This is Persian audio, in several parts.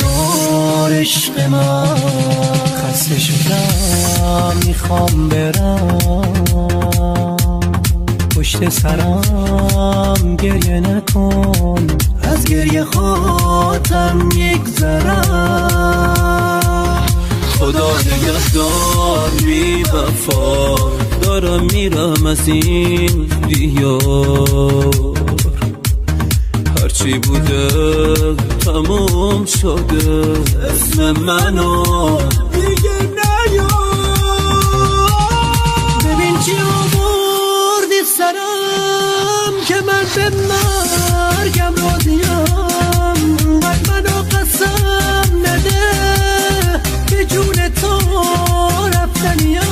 دار عشق من. خسته شدم میخوام برم، پشت سرم گریه نکن، از گریه خاطرم یگذرم. خدا نگهدار بی وفا، دارم میرم از این دیار. هرچی بوده تموم شده، اسم منو دیگه نیار. ببین چی آوردی سرم که من به مرگم راضیم. قد منو قسم نده به جون تو رفتنیم.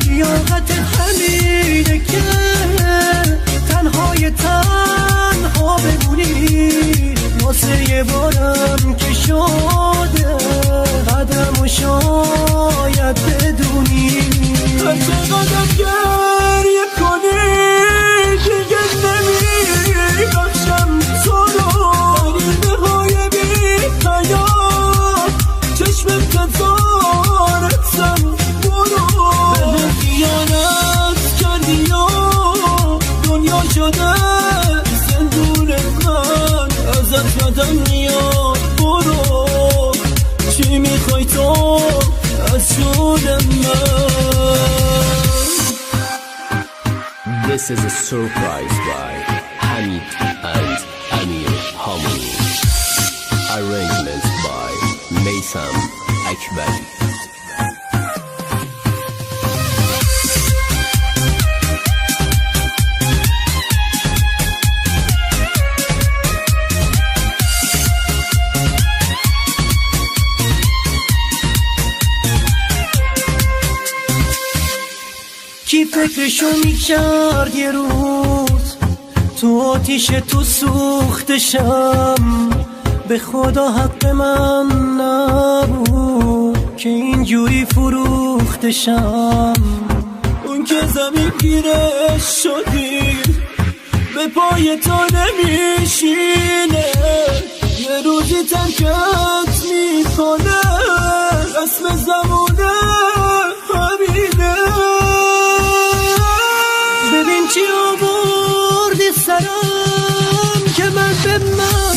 لیاقت همینه که تنهای تنها بمونی. واسه یه بارم که شده قدرمو شاید بدونی. هر چقدر گریه کنی دیگه نمیری بخشم تو رو. نهای بی حیات چشمت تزارتم برو. به خیانت کردی و دنیا شده زندون من، ازت یادم میاد برو. چی میخوای تو از جون من؟ This is a surprise by Hamid and Amir Harmony. Arrangements by Maysam Akbari. کی فکرشو میکرد یه روز تو آتیش تو سوختشم. به خدا حق من نبود که اینجوری فروختشم. اون که زمین گیرش شدی به پای تو نمیشینه. یه روزی ترکت میکنه، اسم زمونه همینه. ببین چی آوردی سرم که من به من